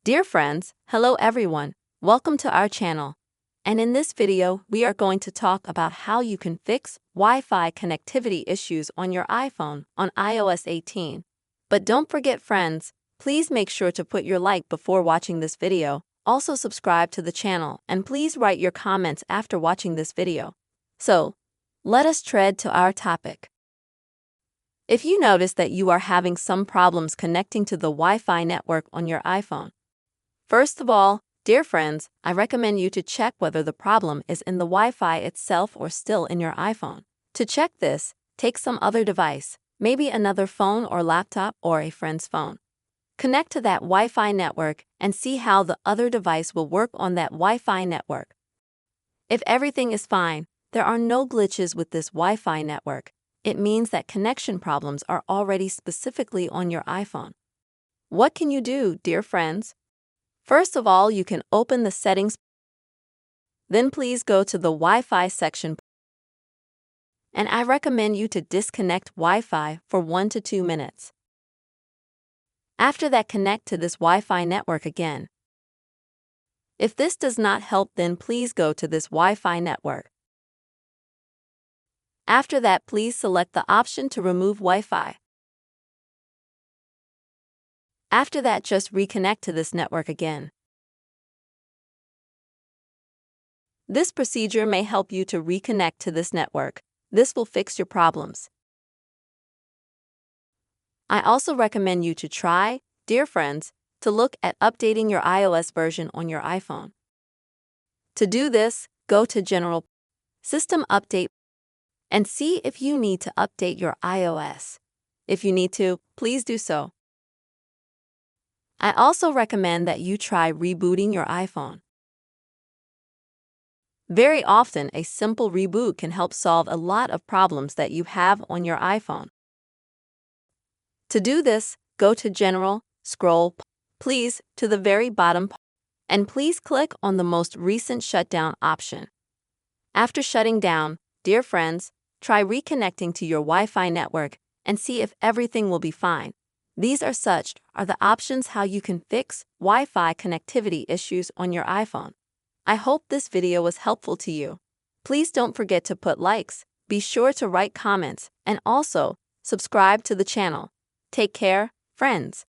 Dear friends, hello everyone, welcome to our channel. And in this video, we are going to talk about how you can fix Wi-Fi connectivity issues on your iPhone on iOS 18. But don't forget friends, please make sure to put your like before watching this video, also subscribe to the channel, and please write your comments after watching this video. So, let us tread to our topic. If you notice that you are having some problems connecting to the Wi-Fi network on your iPhone, first of all, dear friends, I recommend you to check whether the problem is in the Wi-Fi itself or still in your iPhone. To check this, take some other device, maybe another phone or laptop or a friend's phone. Connect to that Wi-Fi network and see how the other device will work on that Wi-Fi network. If everything is fine, there are no glitches with this Wi-Fi network, it means that connection problems are already specifically on your iPhone. What can you do, dear friends? First of all, you can open the settings. Then please go to the Wi-Fi section. And I recommend you to disconnect Wi-Fi for 1 to 2 minutes. After that, connect to this Wi-Fi network again. If this does not help, then please go to this Wi-Fi network. After that, please select the option to remove Wi-Fi. After that, just reconnect to this network again. This procedure may help you to reconnect to this network. This will fix your problems. I also recommend you to try, dear friends, to look at updating your iOS version on your iPhone. To do this, go to General, System Update, and see if you need to update your iOS. If you need to, please do so. I also recommend that you try rebooting your iPhone. Very often, a simple reboot can help solve a lot of problems that you have on your iPhone. To do this, go to General, scroll, please, to the very bottom, and please click on the most recent shutdown option. After shutting down, dear friends, try reconnecting to your Wi-Fi network and see if everything will be fine. These are the options how you can fix Wi-Fi connectivity issues on your iPhone. I hope this video was helpful to you. Please don't forget to put likes, be sure to write comments, and also subscribe to the channel. Take care, friends.